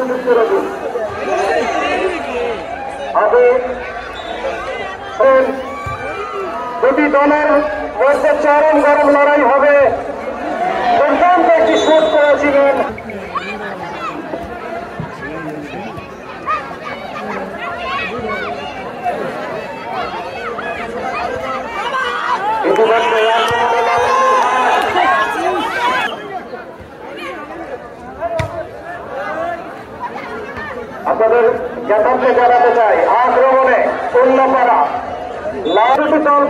সুযোগ করে দিন। আমি দুটি দলের মধ্যে চরম গরম লড়াই হবে। দুর্দান্ত একটি শুট করেছিলেন। আপনাদের জ্ঞাতার্থে জানাতে চাই, আক্রমণে উল্লাপাড়া লালটি দল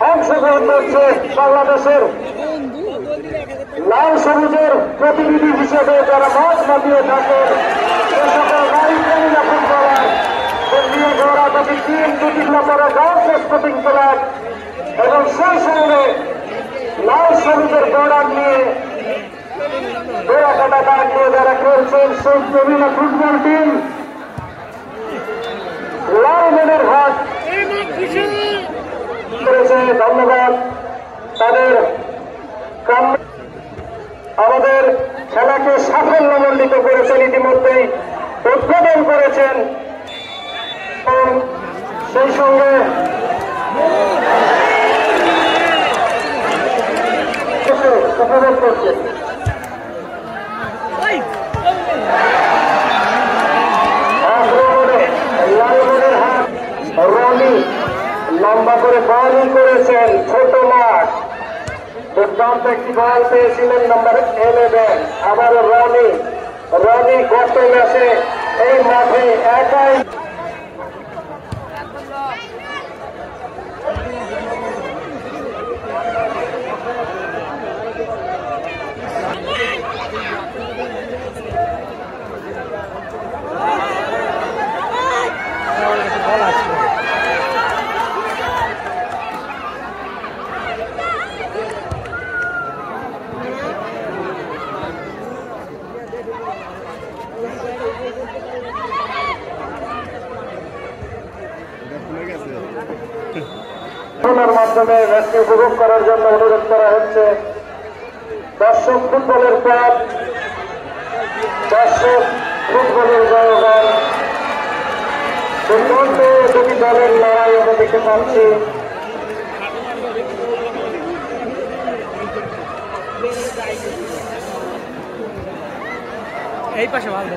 অংশগ্রহণ করছে বাংলাদেশের লাল সবুজের প্রতিনিধি হিসেবে যারা মাঠ মাতিয়ে থাকেন সে সকল নারী প্রেমীরা ফুটবলার নিয়ে গড়া দুটি টিম, দুটি ক্লাবের গার্লস স্পোর্টিং ক্লাব এবং সেই সঙ্গে লাল সবুজের বর্ডার নিয়ে বেড়াকাটা দাগ নিয়ে যারা খেলছেন সেই বিভিন্ন ফুটবল টিম লাল মনের হাট করেছে। ধন্যবাদ তাদের। আমাদের খেলাকে সাফল্যমণ্ডিত করেছেন, ইতিমধ্যেই উদ্বোধন করেছেন এবং সেই সঙ্গে উপভোগ করছেন। লালমনের হাট রনি লম্বা করে বলই করেছেন। ছোট মাঠ দুর্দান্ত একটি বল পেয়েছিলেন নাম্বার 11। আবার রনি গত ম্যাচে এই মাঠে একাই মাধ্যমে ম্যাচটি উপভোগ করার জন্য অনুরোধ করা হচ্ছে। দর্শক ফুটবলের ক্লাব, দর্শক ফুটবলের জনগণ, দুর্দান্ত দুটি দলের লড়াই আমরা দেখতে পাচ্ছি। এই পাশে ভালো